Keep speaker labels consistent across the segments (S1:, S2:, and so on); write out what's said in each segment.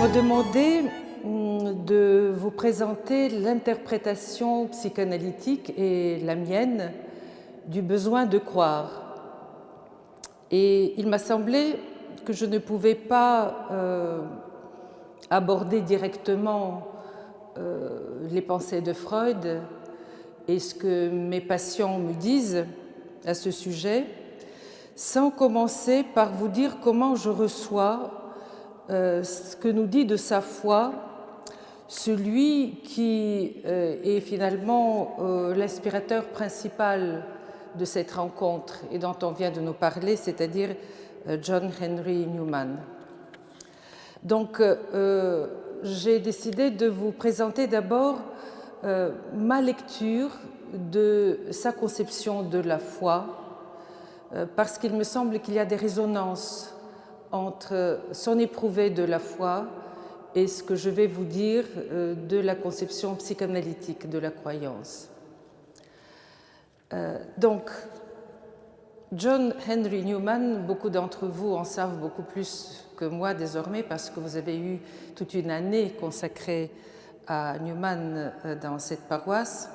S1: m'a demandé de vous présenter l'interprétation psychanalytique et la mienne du besoin de croire. Et il m'a semblé que je ne pouvais pas aborder directement les pensées de Freud et ce que mes patients me disent à ce sujet, sans commencer par vous dire comment je reçois ce que nous dit de sa foi celui qui est finalement l'inspirateur principal de cette rencontre et dont on vient de nous parler, c'est-à-dire John Henry Newman. Donc, j'ai décidé de vous présenter d'abord ma lecture de sa conception de la foi, parce qu'il me semble qu'il y a des résonances entre son éprouvé de la foi et ce que je vais vous dire de la conception psychanalytique de la croyance. Donc, John Henry Newman, beaucoup d'entre vous en savent beaucoup plus que moi désormais parce que vous avez eu toute une année consacrée à Newman dans cette paroisse.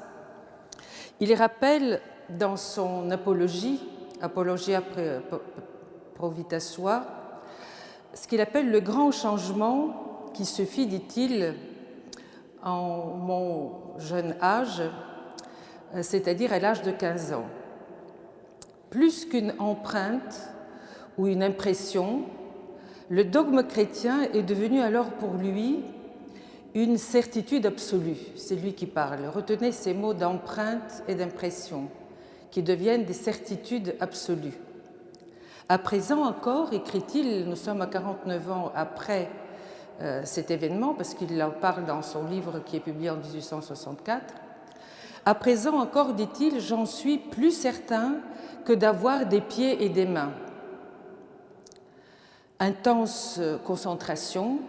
S1: Il rappelle dans son apologie, Apologia pro vita sua, ce qu'il appelle le grand changement qui se fit, dit-il, en mon jeune âge, c'est-à-dire à l'âge de 15 ans. Plus qu'une empreinte ou une impression, le dogme chrétien est devenu alors pour lui une certitude absolue. C'est lui qui parle. Retenez ces mots d'empreinte et d'impression, qui deviennent des certitudes absolues. À présent encore, écrit-il, nous sommes à 49 ans après cet événement, parce qu'il en parle dans son livre qui est publié en 1864. À présent encore, dit-il, j'en suis plus certain que d'avoir des pieds et des mains. Intense concentration,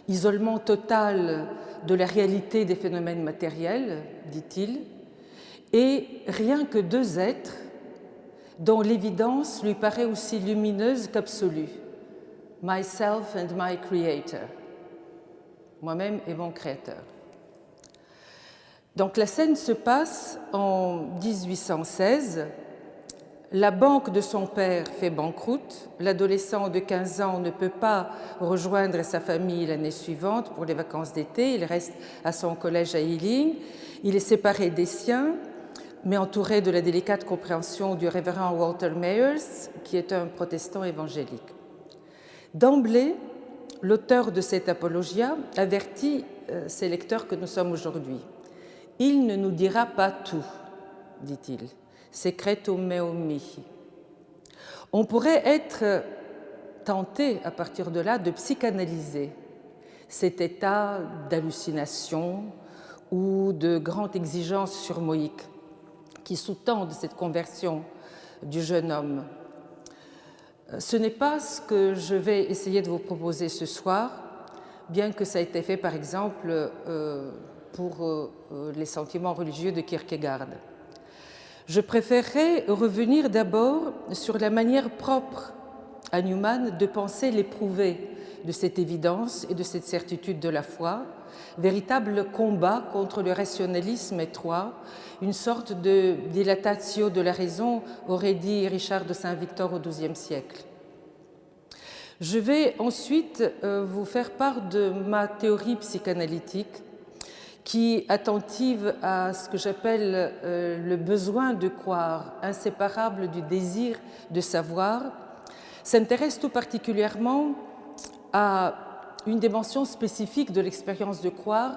S1: isolement total de la réalité des phénomènes matériels, dit-il, et rien que deux êtres dont l'évidence lui paraît aussi lumineuse qu'absolue. Myself and my creator. Moi-même et mon créateur. Donc la scène se passe en 1816. La banque de son père fait banqueroute. L'adolescent de 15 ans ne peut pas rejoindre sa famille l'année suivante pour les vacances d'été. Il reste à son collège à Ealing. Il est séparé des siens, mais entouré de la délicate compréhension du révérend Walter Myers, qui est un protestant évangélique. D'emblée, l'auteur de cette apologia avertit ses lecteurs que nous sommes aujourd'hui. Il ne nous dira pas tout, dit-il. Secretum meum mihi. On pourrait être tenté, à partir de là, de psychanalyser cet état d'hallucination ou de grande exigence surmoïque qui sous-tendent cette conversion du jeune homme. Ce n'est pas ce que je vais essayer de vous proposer ce soir, bien que ça ait été fait, par exemple, pour les sentiments religieux de Kierkegaard. Je préférerais revenir d'abord sur la manière propre à Newman de penser l'éprouvé de cette évidence et de cette certitude de la foi, véritable combat contre le rationalisme étroit, une sorte de dilatatio de la raison, aurait dit Richard de Saint-Victor au XIIe siècle. Je vais ensuite vous faire part de ma théorie psychanalytique qui, attentive à ce que j'appelle le besoin de croire, inséparable du désir de savoir, s'intéresse tout particulièrement à une dimension spécifique de l'expérience de croire,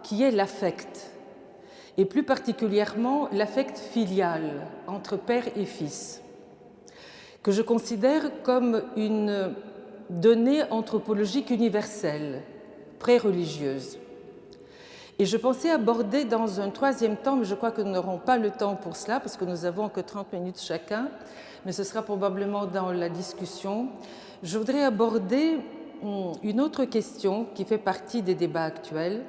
S1: qui est l'affect, et plus particulièrement l'affect filial entre père et fils, que je considère comme une donnée anthropologique universelle, pré-religieuse. Et je pensais aborder dans un troisième temps, mais je crois que nous n'aurons pas le temps pour cela, parce que nous n'avons que 30 minutes chacun, mais ce sera probablement dans la discussion. Je voudrais aborder une autre question qui fait partie des débats actuels.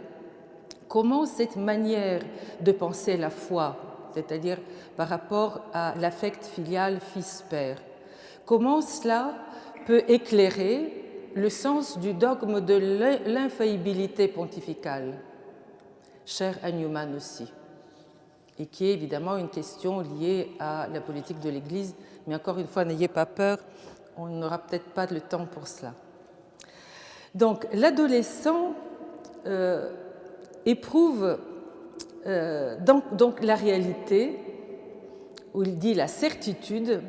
S1: Comment cette manière de penser la foi, c'est-à-dire par rapport à l'affect filial fils-père, comment cela peut éclairer le sens du dogme de l'infaillibilité pontificale, cher à Newman aussi, et qui est évidemment une question liée à la politique de l'Église, mais encore une fois, n'ayez pas peur, on n'aura peut-être pas le temps pour cela. Donc, l'adolescent éprouve donc la réalité, où il dit la certitude,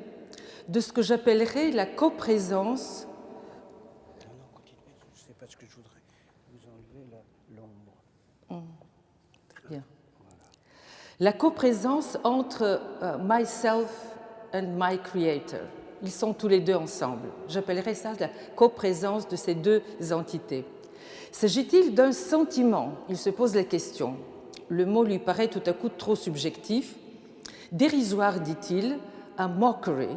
S1: de ce que j'appellerais la coprésence.
S2: Non, continuez, je ne sais pas ce que je voudrais. Vous enlevez l'ombre.
S1: Très bien. Voilà. La coprésence entre myself and my creator. Ils sont tous les deux ensemble. J'appellerais ça la coprésence de ces deux entités. S'agit-il d'un sentiment? Il se pose la question. Le mot lui paraît tout à coup trop subjectif. Dérisoire, dit-il, un mockery,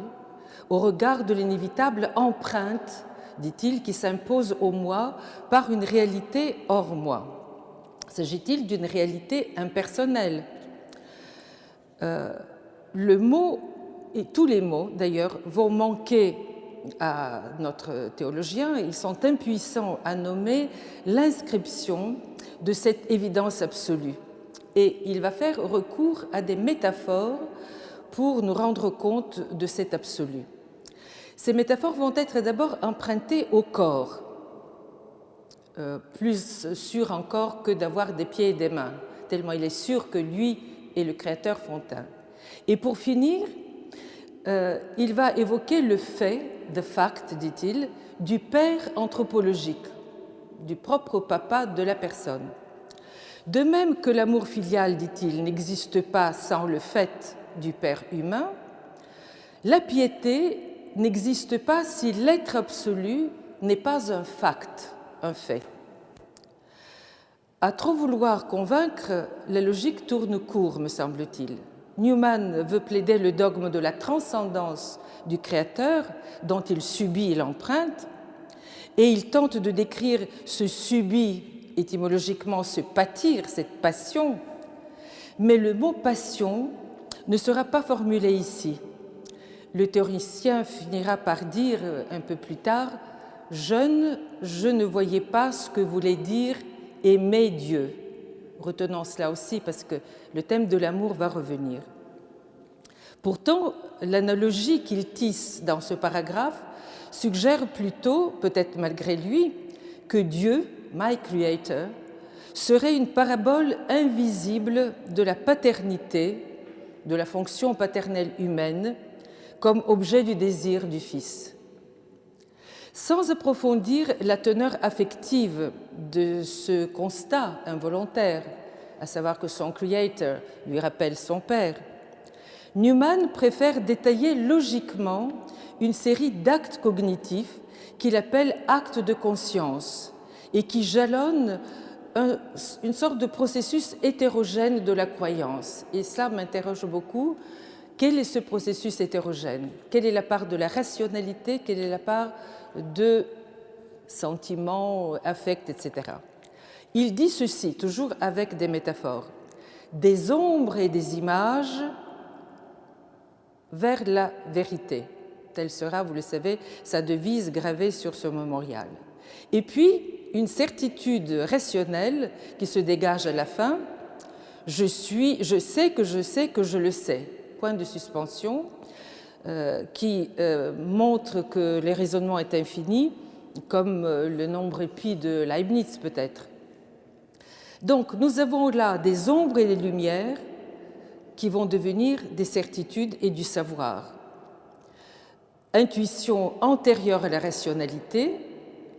S1: au regard de l'inévitable empreinte, dit-il, qui s'impose au moi par une réalité hors moi. S'agit-il d'une réalité impersonnelle? Le mot, et tous les mots d'ailleurs, vont manquer à notre théologien. Ils sont impuissants à nommer l'inscription de cette évidence absolue. Et il va faire recours à des métaphores pour nous rendre compte de cet absolu. Ces métaphores vont être d'abord empruntées au corps, plus sûr encore que d'avoir des pieds et des mains, tellement il est sûr que lui est le créateur font un. Et pour finir, il va évoquer le fait, the fact, dit-il, du père anthropologique, du propre papa de la personne. De même que l'amour filial, dit-il, n'existe pas sans le fait du père humain, la piété n'existe pas si l'être absolu n'est pas un fact, un fait. À trop vouloir convaincre, la logique tourne court, me semble-t-il. Newman veut plaider le dogme de la transcendance du créateur dont il subit l'empreinte, et il tente de décrire ce subit, étymologiquement ce pâtir, cette passion, mais le mot passion ne sera pas formulé ici. Le théoricien finira par dire un peu plus tard « Jeune, je ne voyais pas ce que voulait dire aimer Dieu ». Retenons cela aussi parce que le thème de l'amour va revenir. Pourtant, l'analogie qu'il tisse dans ce paragraphe suggère plutôt, peut-être malgré lui, que Dieu, my creator, serait une parabole invisible de la paternité, de la fonction paternelle humaine, comme objet du désir du Fils. Sans approfondir la teneur affective de ce constat involontaire, à savoir que son Creator lui rappelle son Père, Newman préfère détailler logiquement une série d'actes cognitifs qu'il appelle actes de conscience et qui jalonnent une sorte de processus hétérogène de la croyance. Et cela m'interroge beaucoup. Quel est ce processus hétérogène? Quelle est la part de la rationalité? Quelle est la part de sentiments, affects, etc. Il dit ceci, toujours avec des métaphores. Des ombres et des images vers la vérité. Telle sera, vous le savez, sa devise gravée sur ce mémorial. Et puis, une certitude rationnelle qui se dégage à la fin. Je sais que je le sais. Point de suspension qui montre que le raisonnement est infini, comme le nombre pi de Leibniz peut-être. Donc nous avons là des ombres et des lumières qui vont devenir des certitudes et du savoir. Intuition antérieure à la rationalité,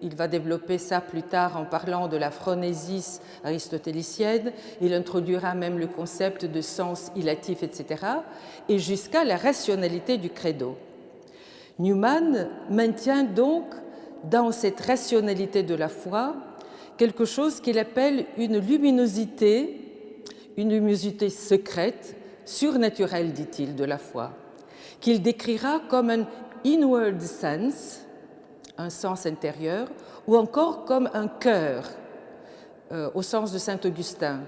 S1: il va développer ça plus tard en parlant de la phronésis aristotélicienne, il introduira même le concept de sens ilatif, etc., et jusqu'à la rationalité du credo. Newman maintient donc dans cette rationalité de la foi quelque chose qu'il appelle une luminosité secrète, surnaturelle, dit-il, de la foi, qu'il décrira comme un inward sense, un sens intérieur, ou encore comme un cœur, au sens de saint Augustin,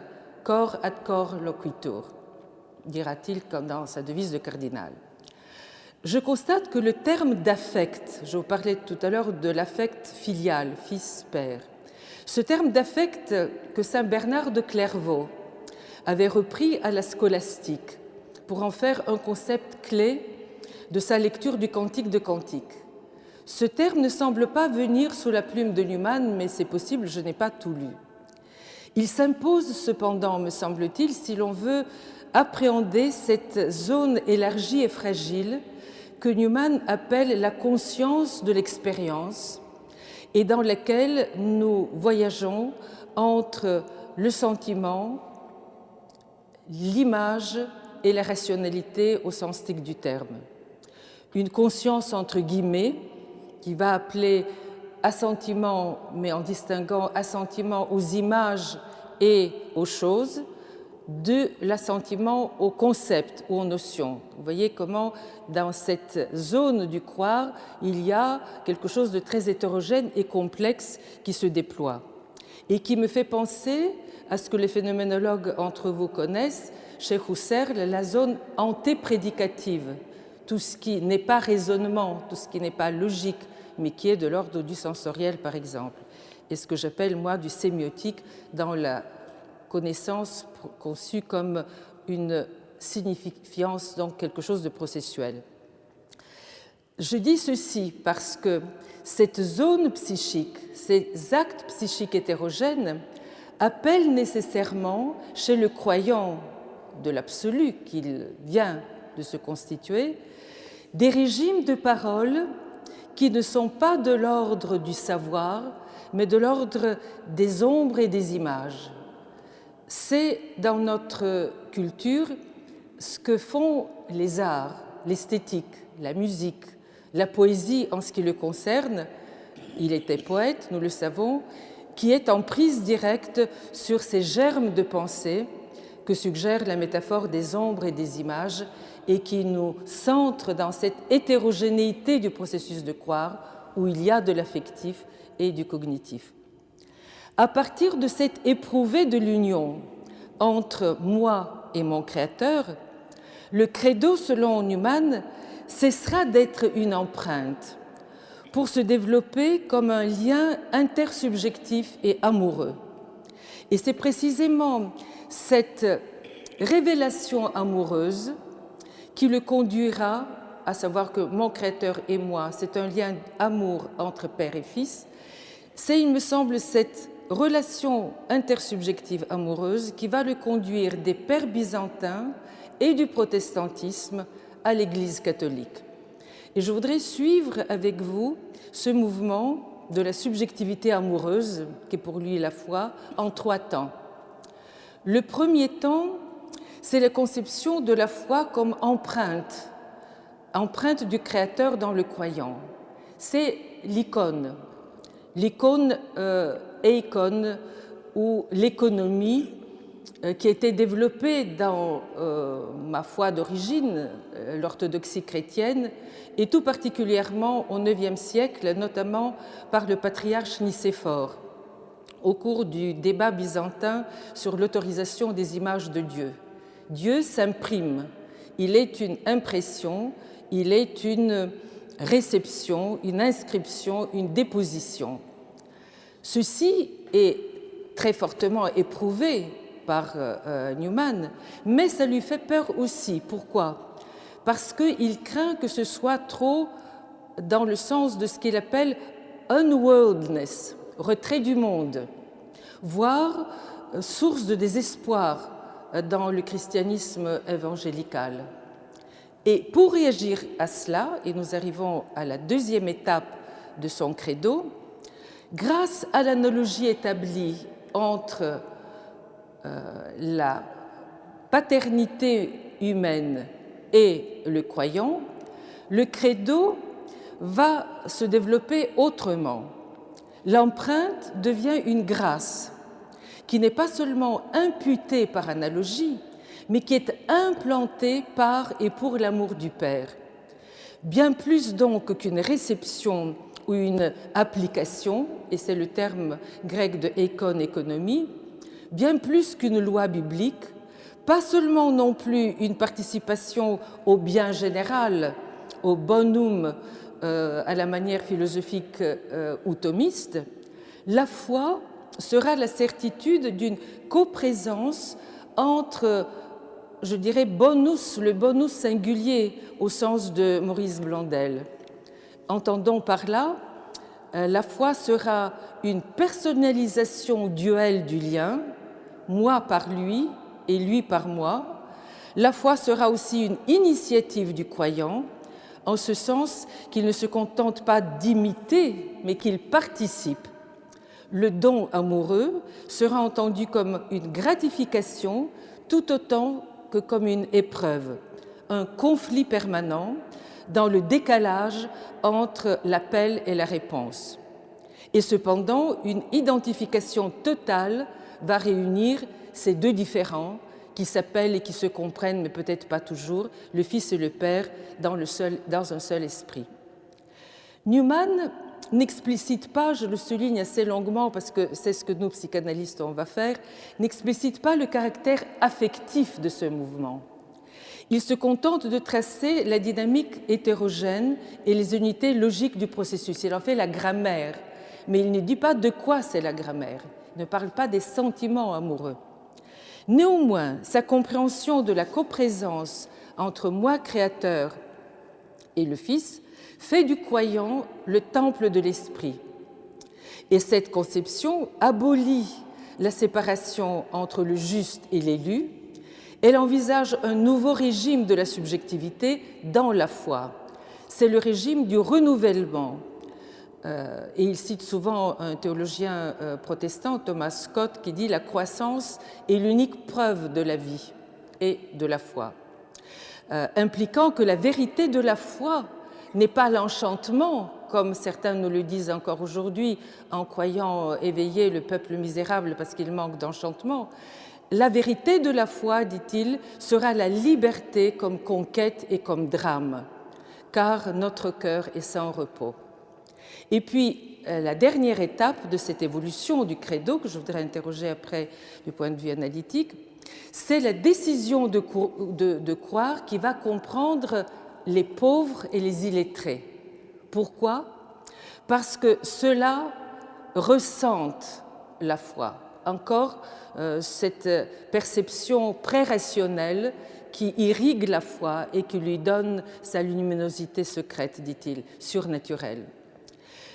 S1: cor ad cor loquitur, dira-t-il comme dans sa devise de cardinal. Je constate que le terme d'affect, je vous parlais tout à l'heure de l'affect filial, fils-père, ce terme d'affect que saint Bernard de Clairvaux avait repris à la scolastique pour en faire un concept clé de sa lecture du Cantique de Cantiques. Ce terme ne semble pas venir sous la plume de Newman, mais c'est possible, je n'ai pas tout lu. Il s'impose cependant, me semble-t-il, si l'on veut appréhender cette zone élargie et fragile que Newman appelle la conscience de l'expérience et dans laquelle nous voyageons entre le sentiment, l'image et la rationalité au sens strict du terme. Une conscience entre guillemets qui va appeler assentiment, mais en distinguant assentiment aux images et aux choses, de l'assentiment aux concepts ou aux notions. Vous voyez comment dans cette zone du croire, il y a quelque chose de très hétérogène et complexe qui se déploie et qui me fait penser à ce que les phénoménologues entre vous connaissent, chez Husserl, la zone antéprédicative, tout ce qui n'est pas raisonnement, tout ce qui n'est pas logique, mais qui est de l'ordre du sensoriel, par exemple, et ce que j'appelle, moi, du sémiotique dans la connaissance conçue comme une signifiance, donc quelque chose de processuel. Je dis ceci parce que cette zone psychique, ces actes psychiques hétérogènes, appellent nécessairement chez le croyant de l'absolu qu'il vient de se constituer, des régimes de parole qui ne sont pas de l'ordre du savoir, mais de l'ordre des ombres et des images. C'est dans notre culture ce que font les arts, l'esthétique, la musique, la poésie en ce qui le concerne. Il était poète, nous le savons, qui est en prise directe sur ces germes de pensée que suggère la métaphore des ombres et des images et qui nous centre dans cette hétérogénéité du processus de croire où il y a de l'affectif et du cognitif. À partir de cette éprouvée de l'union entre moi et mon créateur, le credo, selon Newman, cessera d'être une empreinte pour se développer comme un lien intersubjectif et amoureux. Et c'est précisément cette révélation amoureuse qui le conduira, à savoir que mon créateur et moi, c'est un lien d'amour entre père et fils, c'est, il me semble, cette relation intersubjective amoureuse qui va le conduire des pères byzantins et du protestantisme à l'Église catholique. Et je voudrais suivre avec vous ce mouvement de la subjectivité amoureuse, qui est pour lui la foi, en 3 temps. Le premier temps, c'est la conception de la foi comme empreinte, empreinte du Créateur dans le croyant. C'est l'icône, eikon, ou l'économie qui a été développée dans ma foi d'origine, l'orthodoxie chrétienne, et tout particulièrement au IXe siècle, notamment par le patriarche Nicéphore, au cours du débat byzantin sur l'autorisation des images de Dieu. Dieu s'imprime, il est une impression, il est une réception, une inscription, une déposition. Ceci est très fortement éprouvé par Newman, mais ça lui fait peur aussi. Pourquoi ? Parce qu'il craint que ce soit trop dans le sens de ce qu'il appelle unworldness, retrait du monde, voire source de désespoir dans le christianisme évangélical. Et pour réagir à cela, et nous arrivons à la deuxième étape de son credo, grâce à l'analogie établie entre la paternité humaine et le croyant, le credo va se développer autrement. L'empreinte devient une grâce qui n'est pas seulement imputée par analogie, mais qui est implantée par et pour l'amour du Père. Bien plus donc qu'une réception ou une application, et c'est le terme grec de eikon, économie, bien plus qu'une loi biblique, pas seulement non plus une participation au bien général au bonum à la manière philosophique ou thomiste, la foi sera la certitude d'une coprésence entre, je dirais, bonus, le bonus singulier au sens de Maurice Blondel. Entendons par là, la foi sera une personnalisation duelle du lien, moi par lui et lui par moi. La foi sera aussi une initiative du croyant, en ce sens qu'il ne se contente pas d'imiter, mais qu'il participe. Le don amoureux sera entendu comme une gratification tout autant que comme une épreuve, un conflit permanent dans le décalage entre l'appel et la réponse. Et cependant, une identification totale va réunir ces deux différents qui s'appellent et qui se comprennent, mais peut-être pas toujours, le Fils et le Père dans un seul esprit. Newman n'explicite pas, je le souligne assez longuement parce que c'est ce que nous, psychanalystes, on va faire, n'explicite pas le caractère affectif de ce mouvement. Il se contente de tracer la dynamique hétérogène et les unités logiques du processus. Il en fait la grammaire, mais il ne dit pas de quoi c'est la grammaire. Il ne parle pas des sentiments amoureux. Néanmoins, sa compréhension de la coprésence entre moi, créateur, et le Fils fait du croyant le temple de l'esprit. Et cette conception abolit la séparation entre le juste et l'élu. Elle envisage un nouveau régime de la subjectivité dans la foi. C'est le régime du renouvellement. Et il cite souvent un théologien protestant, Thomas Scott, qui dit « La croissance est l'unique preuve de la vie et de la foi », impliquant que la vérité de la foi n'est pas l'enchantement, comme certains nous le disent encore aujourd'hui, en croyant éveiller le peuple misérable parce qu'il manque d'enchantement. La vérité de la foi, dit-il, sera la liberté comme conquête et comme drame, car notre cœur est sans repos. Et puis, la dernière étape de cette évolution du credo, que je voudrais interroger après du point de vue analytique, c'est la décision de croire qui va comprendre les pauvres et les illettrés. Pourquoi? Parce que ceux-là ressentent la foi. Encore cette perception pré-rationnelle qui irrigue la foi et qui lui donne sa luminosité secrète, dit-il, surnaturelle.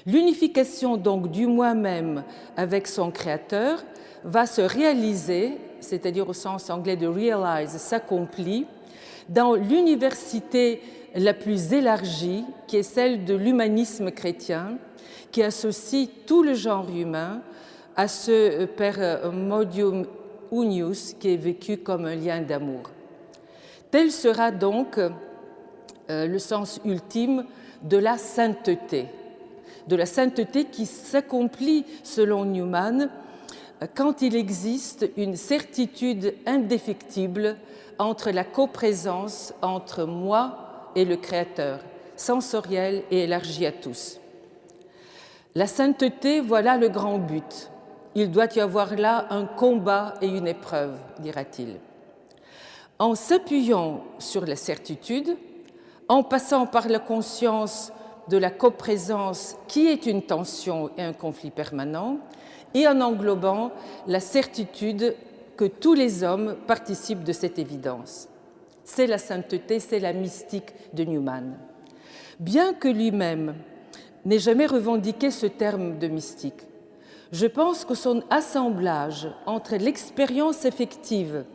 S1: L'unification donc du moi-même avec son créateur va se réaliser, c'est-à-dire au sens anglais de realize, s'accomplit, dans l'université la plus élargie, qui est celle de l'humanisme chrétien, qui associe tout le genre humain à ce per modium unius qui est vécu comme un lien d'amour. Tel sera donc le sens ultime de la sainteté qui s'accomplit selon Newman quand il existe une certitude indéfectible entre la coprésence entre moi et le Créateur, sensorielle et élargie à tous. La sainteté, voilà le grand but. Il doit y avoir là un combat et une épreuve, dira-t-il. En s'appuyant sur la certitude, en passant par la conscience de la coprésence qui est une tension et un conflit permanent, et en englobant la certitude que tous les hommes participent de cette évidence. C'est la sainteté, c'est la mystique de Newman. Bien que lui-même n'ait jamais revendiqué ce terme de mystique, je pense que son assemblage entre l'expérience effective,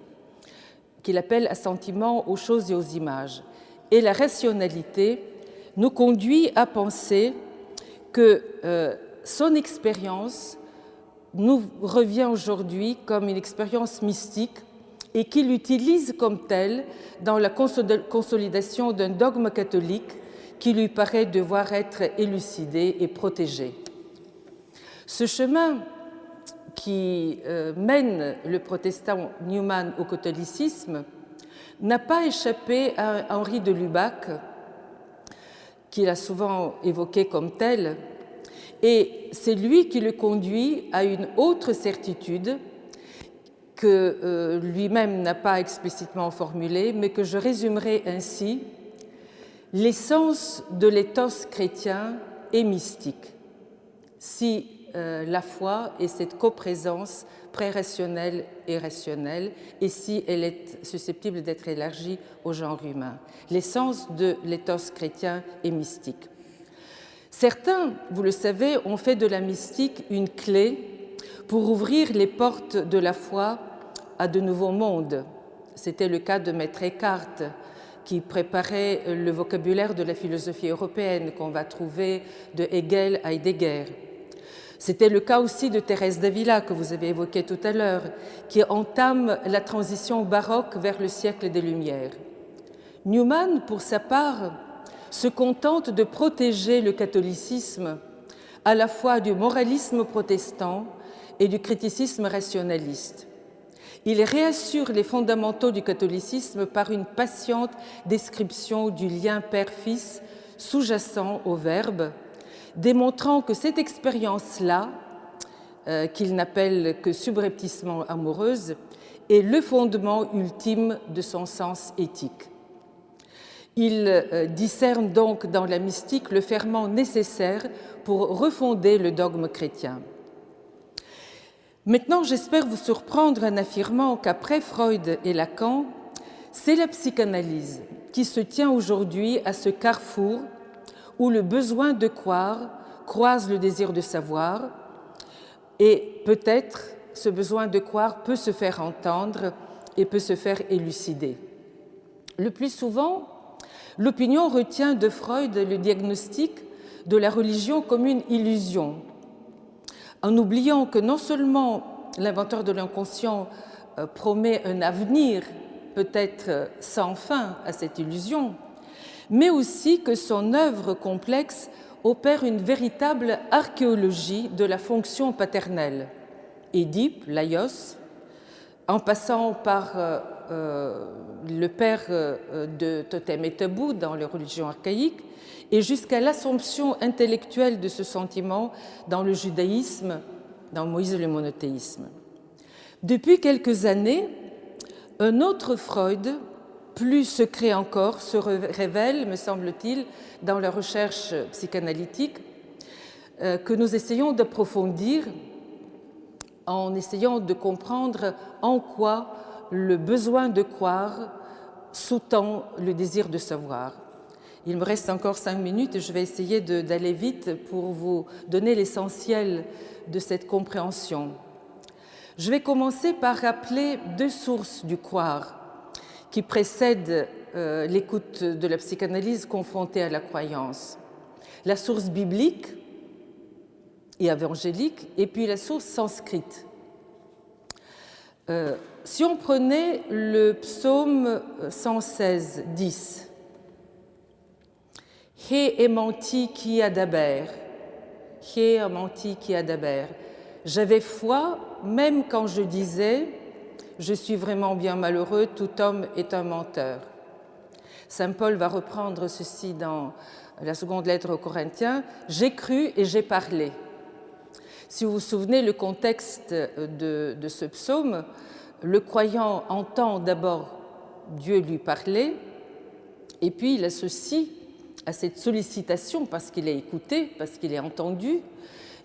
S1: qu'il appelle assentiment aux choses et aux images, et la rationalité, nous conduit à penser que son expérience nous revient aujourd'hui comme une expérience mystique et qu'il l'utilise comme telle dans la consolidation d'un dogme catholique qui lui paraît devoir être élucidé et protégé. Ce chemin qui mène le protestant Newman au catholicisme n'a pas échappé à Henri de Lubac, qu'il a souvent évoqué comme tel, et c'est lui qui le conduit à une autre certitude que lui-même n'a pas explicitement formulée, mais que je résumerai ainsi. L'essence de l'éthos chrétien est mystique, si la foi est cette coprésence pré-rationnelle et rationnelle, et si elle est susceptible d'être élargie au genre humain. L'essence de l'éthos chrétien est mystique. Certains, vous le savez, ont fait de la mystique une clé pour ouvrir les portes de la foi à de nouveaux mondes. C'était le cas de Maître Eckhart, qui préparait le vocabulaire de la philosophie européenne qu'on va trouver de Hegel à Heidegger. C'était le cas aussi de Thérèse d'Avila, que vous avez évoqué tout à l'heure, qui entame la transition baroque vers le siècle des Lumières. Newman, pour sa part, se contente de protéger le catholicisme à la fois du moralisme protestant et du criticisme rationaliste. Il réassure les fondamentaux du catholicisme par une patiente description du lien père-fils sous-jacent au Verbe, démontrant que cette expérience-là, qu'il n'appelle que subrepticement amoureuse, est le fondement ultime de son sens éthique. Il discerne donc dans la mystique le ferment nécessaire pour refonder le dogme chrétien. Maintenant, j'espère vous surprendre en affirmant qu'après Freud et Lacan, c'est la psychanalyse qui se tient aujourd'hui à ce carrefour où le besoin de croire croise le désir de savoir, et peut-être ce besoin de croire peut se faire entendre et peut se faire élucider. Le plus souvent, l'opinion retient de Freud le diagnostic de la religion comme une illusion, en oubliant que non seulement l'inventeur de l'inconscient promet un avenir peut-être sans fin à cette illusion, mais aussi que son œuvre complexe opère une véritable archéologie de la fonction paternelle. Édipe, Laios, en passant par le père de Totem et Tabou dans les religions archaïques, et jusqu'à l'assomption intellectuelle de ce sentiment dans le judaïsme, dans Moïse et le monothéisme. Depuis quelques années, un autre Freud, plus secret encore, se révèle, me semble-t-il, dans la recherche psychanalytique que nous essayons d'approfondir en essayant de comprendre en quoi le besoin de croire sous-tend le désir de savoir. Il me reste encore 5 minutes et je vais essayer d'aller vite pour vous donner l'essentiel de cette compréhension. Je vais commencer par rappeler 2 sources du croire qui précèdent l'écoute de la psychanalyse confrontée à la croyance. La source biblique et évangélique, et puis la source sanscrite. Si on prenait le psaume 116, 10, « He emanti ki adaber » j'avais foi même quand je disais « Je suis vraiment bien malheureux, tout homme est un menteur ». Saint Paul va reprendre ceci dans la seconde lettre aux Corinthiens, « J'ai cru et j'ai parlé ». Si vous vous souvenez, le contexte de ce psaume, le croyant entend d'abord Dieu lui parler, et puis il associe à cette sollicitation, parce qu'il est écouté, parce qu'il est entendu,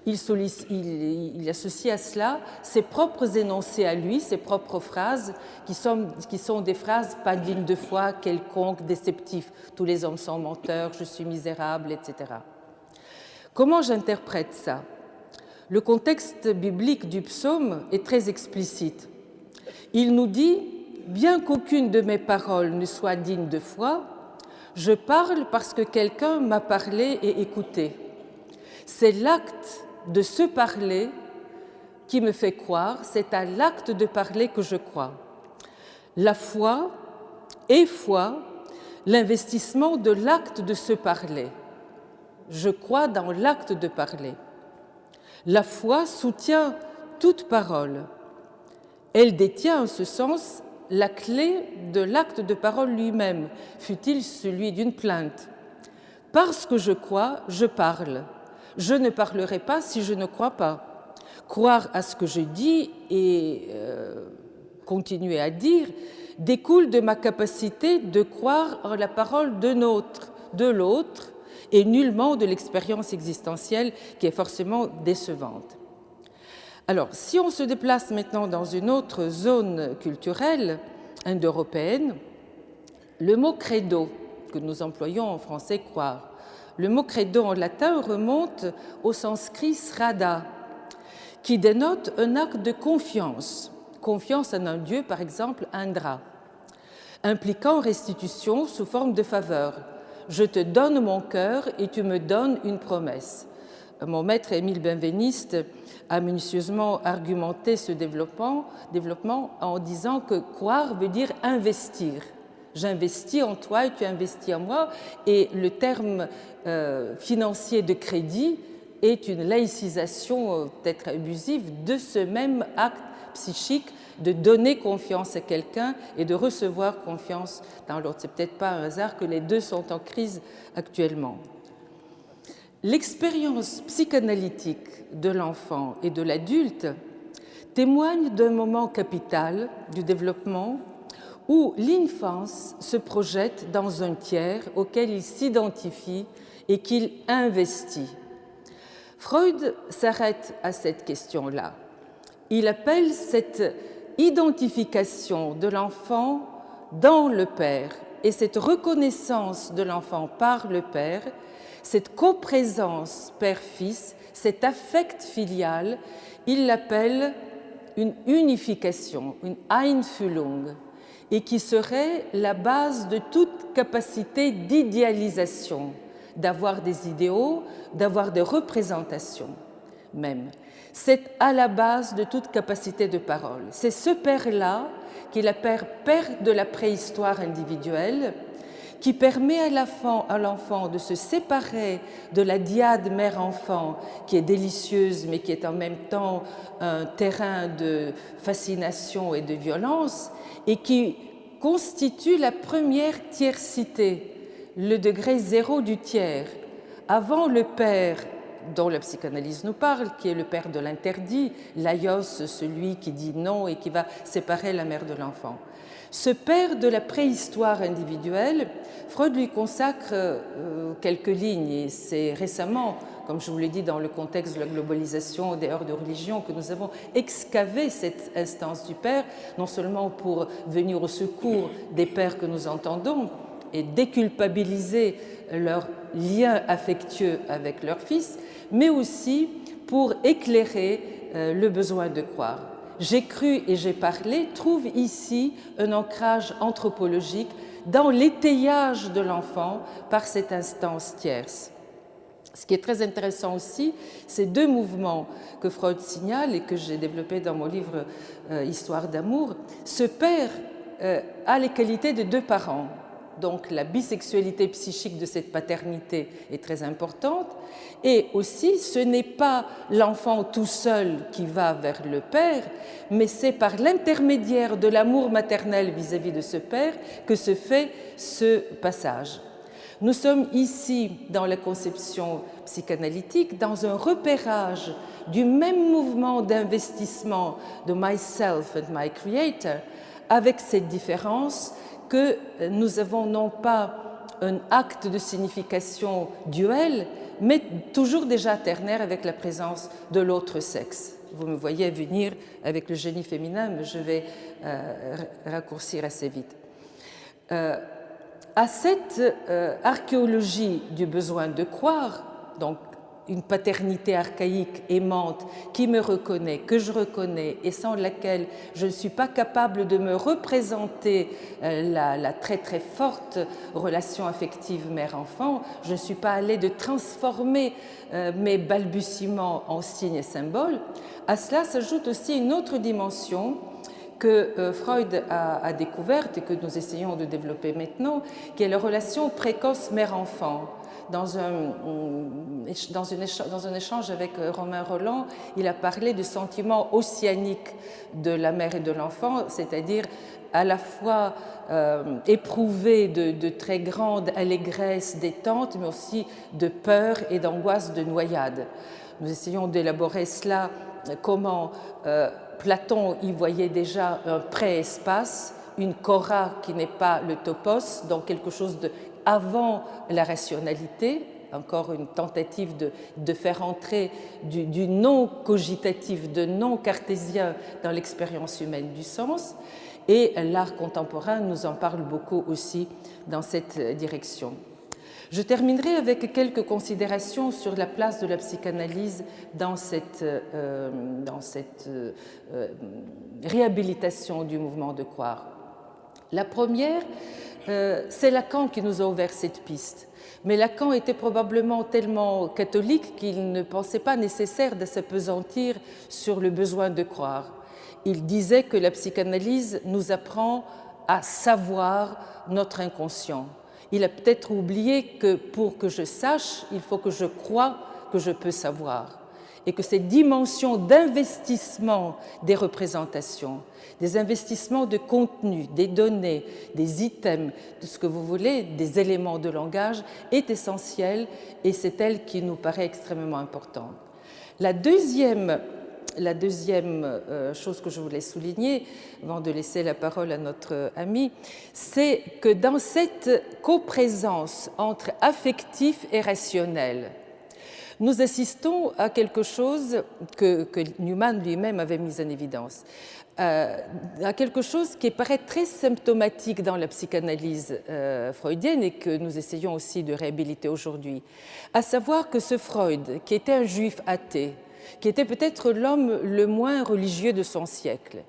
S1: il associe à cela ses propres énoncés à lui, ses propres phrases, qui sont des phrases pas dignes de foi, quelconques, déceptifs. Tous les hommes sont menteurs, je suis misérable, etc. Comment j'interprète ça ? Le contexte biblique du psaume est très explicite. Il nous dit « Bien qu'aucune de mes paroles ne soit digne de foi, je parle parce que quelqu'un m'a parlé et écouté. C'est l'acte de se parler qui me fait croire, c'est à l'acte de parler que je crois. La foi est foi, l'investissement de l'acte de se parler. Je crois dans l'acte de parler. La foi soutient toute parole. Elle détient en ce sens la clé de l'acte de parole lui-même, fût-il celui d'une plainte. Parce que je crois, je parle. Je ne parlerai pas si je ne crois pas. Croire à ce que je dis et continuer à dire découle de ma capacité de croire en la parole d'un autre, de l'autre et nullement de l'expérience existentielle qui est forcément décevante. Alors, si on se déplace maintenant dans une autre zone culturelle indo-européenne, le mot credo, que nous employons en français croire, le mot credo en latin remonte au sanskrit sraddha, qui dénote un acte de confiance, confiance en un dieu, par exemple Indra, impliquant restitution sous forme de faveur. Je te donne mon cœur et tu me donnes une promesse. Mon maître Émile Benveniste a minutieusement argumenté ce développement en disant que croire veut dire investir. J'investis en toi et tu investis en moi, et le terme financier de crédit est une laïcisation peut-être abusive de ce même acte psychique de donner confiance à quelqu'un et de recevoir confiance dans l'autre. C'est peut-être pas un hasard que les deux sont en crise actuellement. L'expérience psychanalytique de l'enfant et de l'adulte témoigne d'un moment capital du développement où l'enfance se projette dans un tiers auquel il s'identifie et qu'il investit. Freud s'arrête à cette question-là. Il appelle cette identification de l'enfant dans le père et cette reconnaissance de l'enfant par le père, cette coprésence père-fils, cet affect filial, il l'appelle une unification, une Einfühlung, et qui serait la base de toute capacité d'idéalisation, d'avoir des idéaux, d'avoir des représentations même. C'est à la base de toute capacité de parole. C'est ce père-là, qui est le père de la préhistoire individuelle, qui permet à l'enfant de se séparer de la dyade mère-enfant, qui est délicieuse, mais qui est en même temps un terrain de fascination et de violence, et qui constitue la première tiercité, le degré zéro du tiers. Avant le père dont la psychanalyse nous parle, qui est le père de l'interdit, l'aios, celui qui dit non et qui va séparer la mère de l'enfant. Ce père de la préhistoire individuelle, Freud lui consacre quelques lignes, et c'est récemment, comme je vous l'ai dit, dans le contexte de la globalisation des heures de religion, que nous avons excavé cette instance du père, non seulement pour venir au secours des pères que nous entendons et déculpabiliser leur lien affectueux avec leur fils, mais aussi pour éclairer le besoin de croire. J'ai cru et j'ai parlé trouve ici un ancrage anthropologique dans l'étayage de l'enfant par cette instance tierce. Ce qui est très intéressant aussi, ces deux mouvements que Freud signale et que j'ai développés dans mon livre Histoire d'amour. Ce père a les qualités de deux parents. Donc la bisexualité psychique de cette paternité est très importante. Et aussi, ce n'est pas l'enfant tout seul qui va vers le père, mais c'est par l'intermédiaire de l'amour maternel vis-à-vis de ce père que se fait ce passage. Nous sommes ici, dans la conception psychanalytique, dans un repérage du même mouvement d'investissement de myself and my creator, avec cette différence que nous avons non pas un acte de signification duel, mais toujours déjà ternaire avec la présence de l'autre sexe. Vous me voyez venir avec le génie féminin, mais je vais raccourcir assez vite. À cette archéologie du besoin de croire, donc une paternité archaïque aimante qui me reconnaît, que je reconnais et sans laquelle je ne suis pas capable de me représenter la très très forte relation affective mère-enfant, je ne suis pas allée de transformer mes balbutiements en signes et symboles. À cela s'ajoute aussi une autre dimension que Freud a découverte et que nous essayons de développer maintenant, qui est la relation précoce mère-enfant. Dans un échange avec Romain Rolland, il a parlé du sentiment ossianique de la mère et de l'enfant, c'est-à-dire à la fois éprouvé de très grande allégresse, détente, mais aussi de peur et d'angoisse de noyade. Nous essayons d'élaborer cela, comment Platon y voyait déjà un pré-espace, une chora qui n'est pas le topos, donc quelque chose avant la rationalité, encore une tentative de faire entrer du non cogitatif, de non cartésien dans l'expérience humaine du sens. Et l'art contemporain nous en parle beaucoup aussi dans cette direction. Je terminerai avec quelques considérations sur la place de la psychanalyse dans cette réhabilitation du mouvement de croire. La première, c'est Lacan qui nous a ouvert cette piste. Mais Lacan était probablement tellement catholique qu'il ne pensait pas nécessaire de s'appesantir sur le besoin de croire. Il disait que la psychanalyse nous apprend à savoir notre inconscient. Il a peut-être oublié que pour que je sache, il faut que je croie que je peux savoir. Et que cette dimension d'investissement des représentations, des investissements de contenu, des données, des items, de ce que vous voulez, des éléments de langage, est essentielle et c'est elle qui nous paraît extrêmement importante. La deuxième chose que je voulais souligner, avant de laisser la parole à notre ami, c'est que dans cette coprésence entre affectif et rationnel, nous assistons à quelque chose que Newman lui-même avait mis en évidence, à quelque chose qui paraît très symptomatique dans la psychanalyse freudienne et que nous essayons aussi de réhabiliter aujourd'hui, à savoir que ce Freud, qui était un juif athée, qui était peut-être l'homme le moins religieux de son siècle,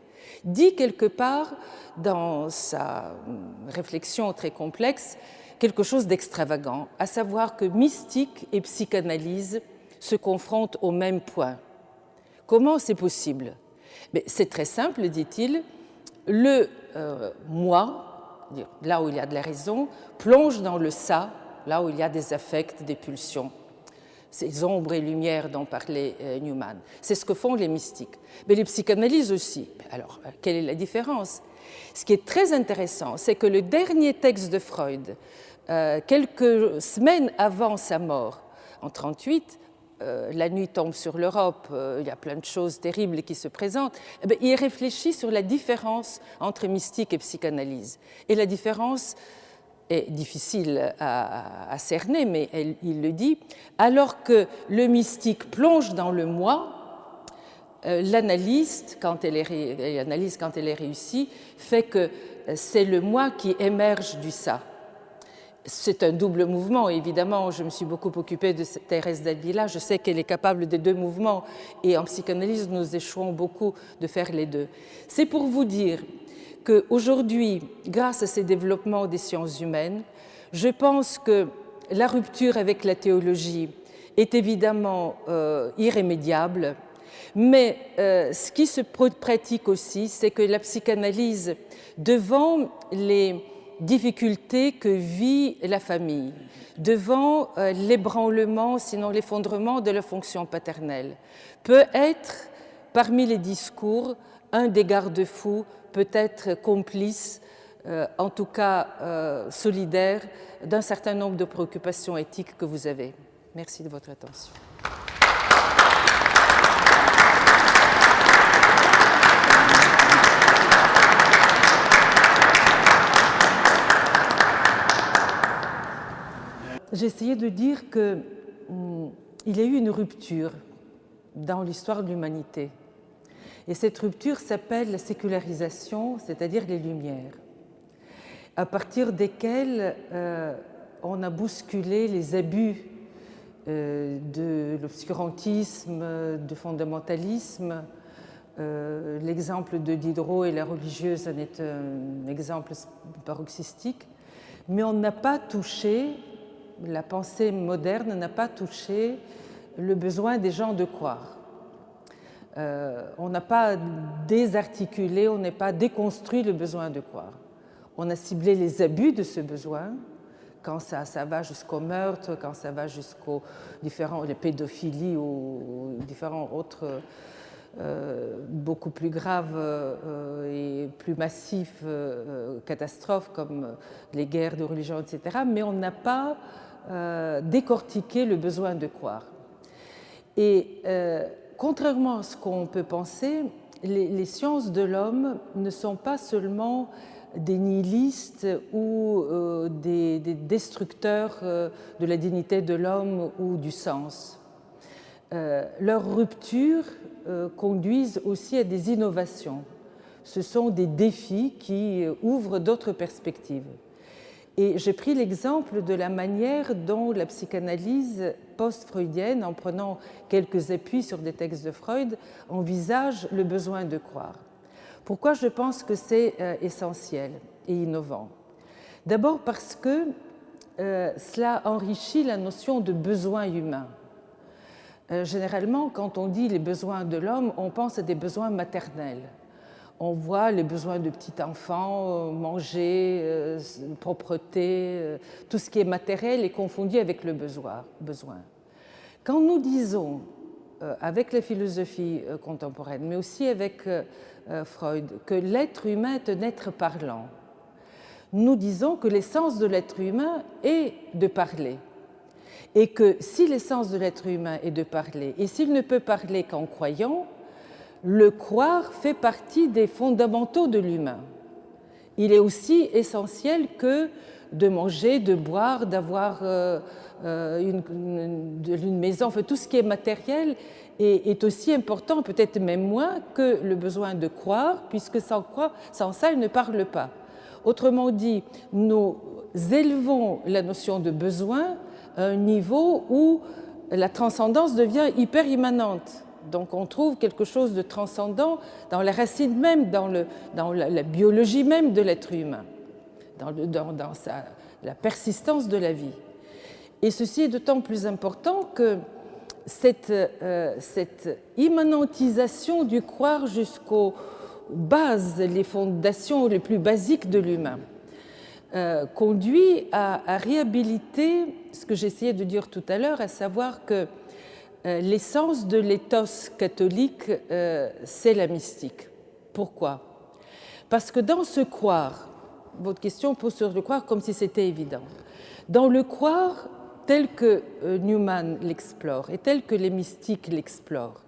S1: dit quelque part dans sa réflexion très complexe quelque chose d'extravagant, à savoir que mystique et psychanalyse se confrontent au même point. Comment c'est possible? C'est très simple, dit-il. Le moi, là où il y a de la raison, plonge dans le ça, là où il y a des affects, des pulsions. Ces ombres et lumières dont parlait Newman. C'est ce que font les mystiques. Mais les psychanalystes aussi. Alors, quelle est la différence? Ce qui est très intéressant, c'est que le dernier texte de Freud, quelques semaines avant sa mort, en 1938, la nuit tombe sur l'Europe, il y a plein de choses terribles qui se présentent, il réfléchit sur la différence entre mystique et psychanalyse. Et la différence est difficile à cerner, mais il le dit, alors que le mystique plonge dans le moi, l'analyse, quand elle est réussie, fait que c'est le moi qui émerge du ça. C'est un double mouvement, évidemment. Je me suis beaucoup occupée de Thérèse d'Avila. Je sais qu'elle est capable des deux mouvements. Et en psychanalyse, nous échouons beaucoup de faire les deux. C'est pour vous dire qu'aujourd'hui, grâce à ces développements des sciences humaines, je pense que la rupture avec la théologie est évidemment irrémédiable. Mais ce qui se pratique aussi, c'est que la psychanalyse, devant les difficultés que vit la famille, devant l'ébranlement, sinon l'effondrement de la fonction paternelle, peut être, parmi les discours, un des garde-fous, peut-être complice, en tout cas solidaire, d'un certain nombre de préoccupations éthiques que vous avez. Merci de votre attention. J'ai essayé de dire qu'il y a eu une rupture dans l'histoire de l'humanité. Et cette rupture s'appelle la sécularisation, c'est-à-dire les Lumières, à partir desquelles on a bousculé les abus de l'obscurantisme, du fondamentalisme. L'exemple de Diderot et la religieuse en est un exemple paroxystique. Mais on n'a pas touché, la pensée moderne n'a pas touché le besoin des gens de croire. On n'a pas désarticulé, on n'a pas déconstruit le besoin de croire. On a ciblé les abus de ce besoin, quand ça va jusqu'au meurtre, quand ça va jusqu'aux les pédophilies ou différents autres beaucoup plus graves et plus massifs catastrophes comme les guerres de religion, etc. Mais on n'a pas décortiqué le besoin de croire. Et contrairement à ce qu'on peut penser, les sciences de l'homme ne sont pas seulement des nihilistes ou des destructeurs de la dignité de l'homme ou du sens. Leurs ruptures conduisent aussi à des innovations. Ce sont des défis qui ouvrent d'autres perspectives. Et j'ai pris l'exemple de la manière dont la psychanalyse post-freudienne, en prenant quelques appuis sur des textes de Freud, envisage le besoin de croire. Pourquoi je pense que c'est essentiel et innovant? D'abord parce que cela enrichit la notion de besoin humain. Généralement, quand on dit les besoins de l'homme, on pense à des besoins maternels. On voit les besoins de petit enfant, manger, propreté, tout ce qui est matériel est confondu avec le besoin. Quand nous disons, avec la philosophie contemporaine, mais aussi avec Freud, que l'être humain est un être parlant, nous disons que l'essence de l'être humain est de parler. Et que si l'essence de l'être humain est de parler, et s'il ne peut parler qu'en croyant, le croire fait partie des fondamentaux de l'humain. Il est aussi essentiel que de manger, de boire, d'avoir une maison, enfin, tout ce qui est matériel est aussi important, peut-être même moins, que le besoin de croire, puisque sans ça, il ne parle pas. Autrement dit, nous élevons la notion de besoin à un niveau où la transcendance devient hyper immanente. Donc on trouve quelque chose de transcendant dans la racine même, dans la biologie même de l'être humain, dans la persistance de la vie. Et ceci est d'autant plus important que cette immanentisation du croire jusqu'aux bases, les fondations les plus basiques de l'humain, conduit à réhabiliter ce que j'essayais de dire tout à l'heure, à savoir que l'essence de l'éthos catholique, c'est la mystique. Pourquoi? Parce que dans ce croire, votre question pose sur le croire comme si c'était évident. Dans le croire, tel que Newman l'explore et tel que les mystiques l'explorent,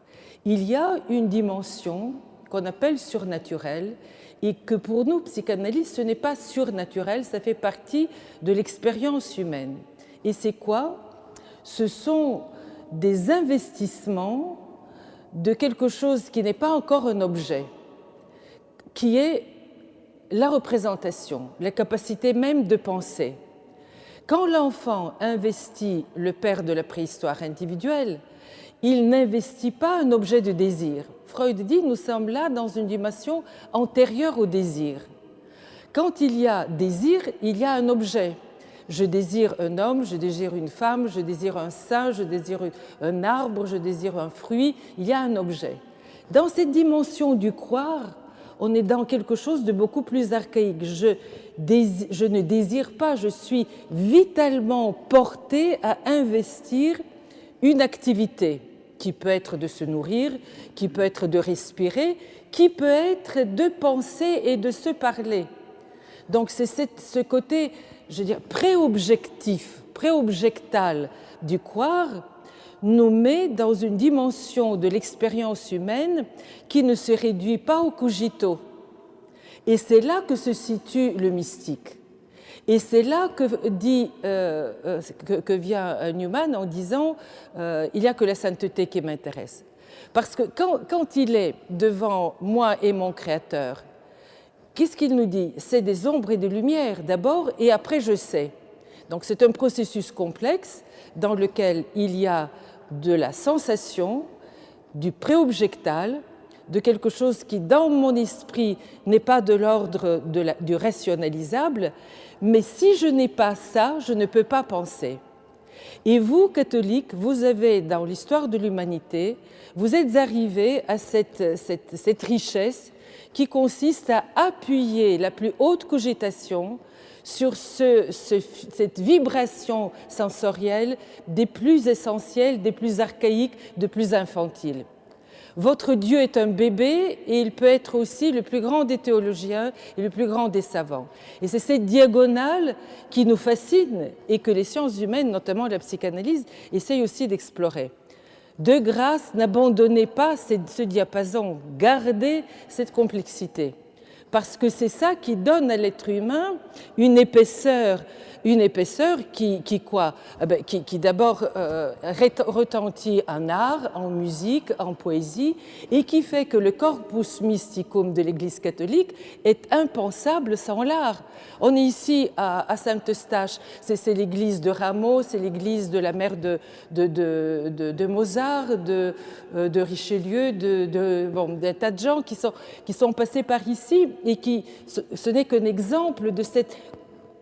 S1: il y a une dimension qu'on appelle surnaturelle et que pour nous, psychanalystes, ce n'est pas surnaturel, ça fait partie de l'expérience humaine. Et c'est quoi? Ce sont des investissements de quelque chose qui n'est pas encore un objet, qui est la représentation, la capacité même de penser. Quand l'enfant investit le père de la préhistoire individuelle, il n'investit pas un objet de désir. Freud dit, nous sommes là dans une dimension antérieure au désir. Quand il y a désir, il y a un objet. Je désire un homme, je désire une femme, je désire un sein, je désire un arbre, je désire un fruit, il y a un objet. Dans cette dimension du croire, on est dans quelque chose de beaucoup plus archaïque. Je ne désire pas, je suis vitalement porté à investir une activité qui peut être de se nourrir, qui peut être de respirer, qui peut être de penser et de se parler. Donc c'est ce côté, je veux dire, préobjectif, préobjectal du croire nous met dans une dimension de l'expérience humaine qui ne se réduit pas au cogito. Et c'est là que se situe le mystique. Et c'est là que vient Newman en disant il n'y a que la sainteté qui m'intéresse. Parce que quand il est devant moi et mon Créateur, qu'est-ce qu'il nous dit? C'est des ombres et des lumières d'abord, et après je sais. Donc c'est un processus complexe dans lequel il y a de la sensation, du préobjectal, de quelque chose qui dans mon esprit n'est pas de l'ordre du rationalisable, mais si je n'ai pas ça, je ne peux pas penser. Et vous, catholiques, vous avez dans l'histoire de l'humanité, vous êtes arrivés à cette richesse qui consiste à appuyer la plus haute cogitation sur cette vibration sensorielle des plus essentielles, des plus archaïques, des plus infantiles. Votre Dieu est un bébé et il peut être aussi le plus grand des théologiens et le plus grand des savants. Et c'est cette diagonale qui nous fascine et que les sciences humaines, notamment la psychanalyse, essayent aussi d'explorer. De grâce, n'abandonnez pas ce diapason, gardez cette complexité. parce que c'est ça qui donne à l'être humain une épaisseur qui d'abord retentit en art, en musique, en poésie, et qui fait que le corpus mysticum de l'Église catholique est impensable sans l'art. On est ici à Saint-Eustache, c'est l'église de Rameau, c'est l'église de la mère de Mozart, de Richelieu, d'un tas de gens qui sont passés par ici, et ce n'est qu'un exemple de cette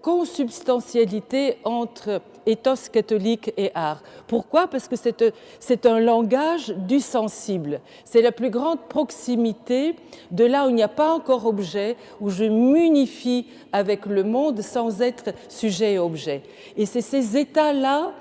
S1: consubstantialité entre ethos catholique et art. Pourquoi? Parce que c'est un langage du sensible. C'est la plus grande proximité de là où il n'y a pas encore objet, où je m'unifie avec le monde sans être sujet et objet. Et c'est ces états-là,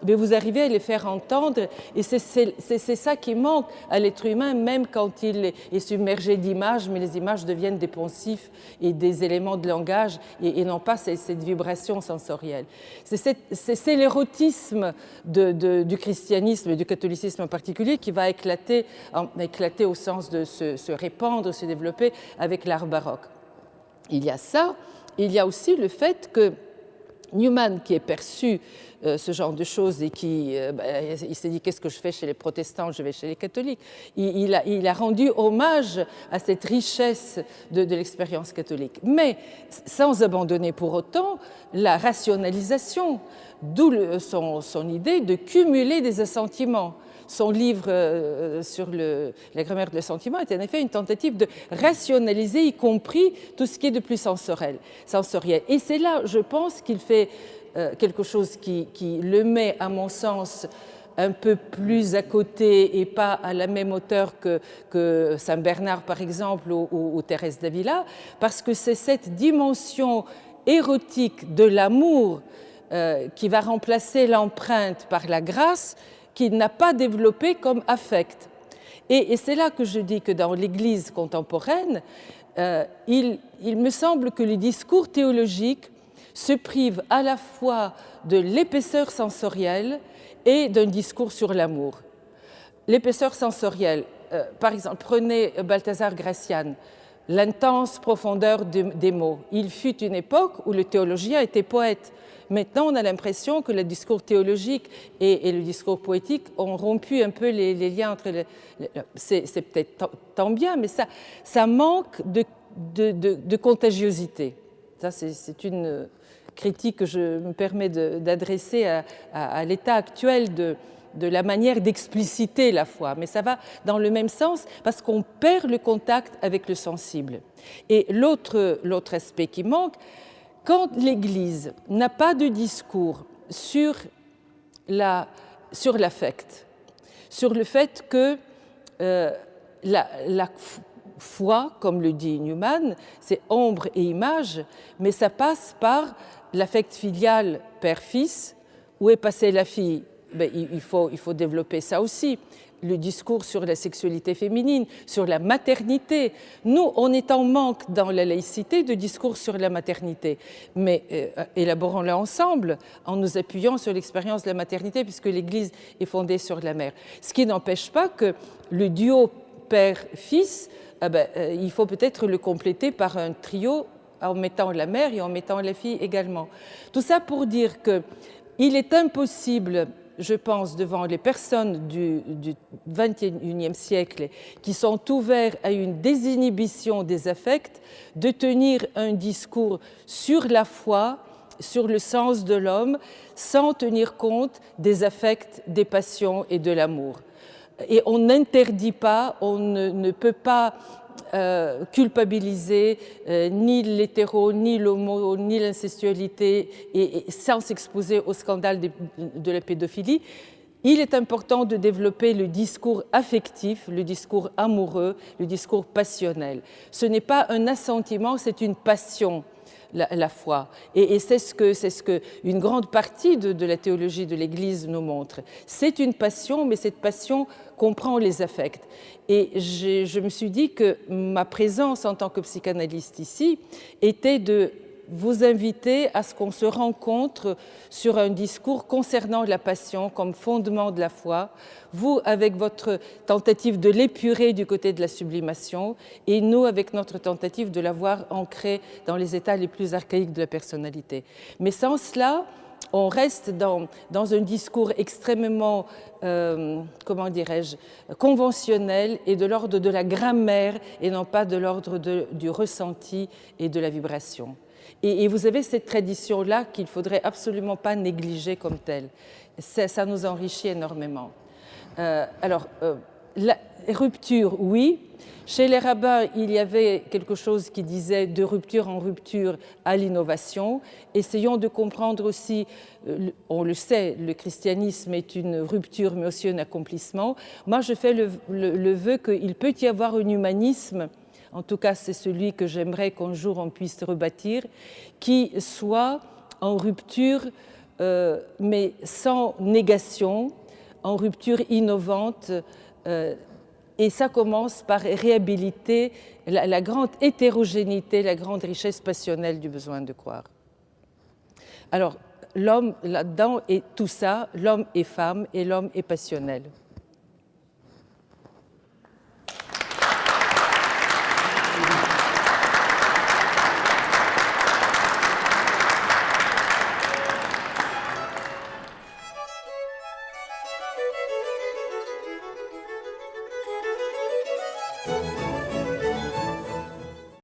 S1: vous arrivez à les faire entendre, et c'est ça qui manque à l'être humain, même quand il est submergé d'images, mais les images deviennent des poncifs et des éléments de langage, et non pas cette vibration sensorielle. C'est l'érotisme du christianisme et du catholicisme en particulier qui va éclater au sens de se répandre, se développer avec l'art baroque. Il y a ça, il y a aussi le fait que Newman, qui est perçu ce genre de choses et il s'est dit qu'est-ce que je fais chez les protestants, je vais chez les catholiques. Il a rendu hommage à cette richesse de l'expérience catholique, mais sans abandonner pour autant la rationalisation, d'où son idée de cumuler des assentiments. Son livre sur la grammaire de l'assentiment est en effet une tentative de rationaliser, y compris tout ce qui est de plus sensoriel. Et c'est là, je pense, qu'il fait quelque chose qui le met, à mon sens, un peu plus à côté et pas à la même hauteur que Saint Bernard, par exemple, ou Thérèse d'Avila, parce que c'est cette dimension érotique de l'amour qui va remplacer l'empreinte par la grâce, qu'il n'a pas développé comme affect. Et c'est là que je dis que dans l'Église contemporaine, il me semble que le discours théologique se prive à la fois de l'épaisseur sensorielle et d'un discours sur l'amour. L'épaisseur sensorielle, par exemple, prenez Balthazar Gracian, l'intense profondeur des mots. Il fut une époque où le théologien était poète. Maintenant, on a l'impression que le discours théologique et le discours poétique ont rompu un peu les liens entre les... C'est peut-être tant bien, mais ça manque de contagiosité. Ça, c'est une critique que je me permets d'adresser à l'état actuel de la manière d'expliciter la foi. Mais ça va dans le même sens parce qu'on perd le contact avec le sensible. Et l'autre aspect qui manque, quand l'Église n'a pas de discours sur l'affect, sur le fait que la foi, comme le dit Newman, c'est ombre et image, mais ça passe par l'affect filial père-fils. Où est passée la fille? Il faut développer ça aussi. Le discours sur la sexualité féminine, sur la maternité. Nous, on est en manque dans la laïcité de discours sur la maternité, mais élaborons-le ensemble en nous appuyant sur l'expérience de la maternité, puisque l'Église est fondée sur la mère. Ce qui n'empêche pas que le duo père-fils, il faut peut-être le compléter par un trio en mettant la mère et en mettant la fille également. Tout ça pour dire qu'il est impossible, je pense, devant les personnes du XXIe siècle qui sont ouverts à une désinhibition des affects, de tenir un discours sur la foi, sur le sens de l'homme, sans tenir compte des affects, des passions et de l'amour. Et on n'interdit pas, on ne peut pas culpabiliser ni l'hétéro, ni l'homo, ni l'incestualité, et sans s'exposer au scandale de la pédophilie. Il est important de développer le discours affectif, le discours amoureux, le discours passionnel. Ce n'est pas un assentiment, c'est une passion. La foi. Et c'est ce que une grande partie de la théologie de l'Église nous montre. C'est une passion, mais cette passion comprend les affects. Et je me suis dit que ma présence en tant que psychanalyste ici était de vous inviter à ce qu'on se rencontre sur un discours concernant la passion comme fondement de la foi, vous avec votre tentative de l'épurer du côté de la sublimation et nous avec notre tentative de l'avoir ancrée dans les états les plus archaïques de la personnalité. Mais sans cela, on reste dans un discours extrêmement, comment dirais-je, conventionnel et de l'ordre de la grammaire et non pas de l'ordre du ressenti et de la vibration. Et vous avez cette tradition-là qu'il ne faudrait absolument pas négliger comme telle. Ça nous enrichit énormément. La rupture, oui. Chez les rabbins, il y avait quelque chose qui disait de rupture en rupture à l'innovation. Essayons de comprendre aussi, on le sait, le christianisme est une rupture mais aussi un accomplissement. Moi, je fais le vœu qu'il peut y avoir un humanisme, en tout cas c'est celui que j'aimerais qu'un jour on puisse rebâtir, qui soit en rupture mais sans négation, en rupture innovante, et ça commence par réhabiliter la grande hétérogénéité, la grande richesse passionnelle du besoin de croire. Alors, l'homme là-dedans est tout ça, l'homme est femme et l'homme est passionnel.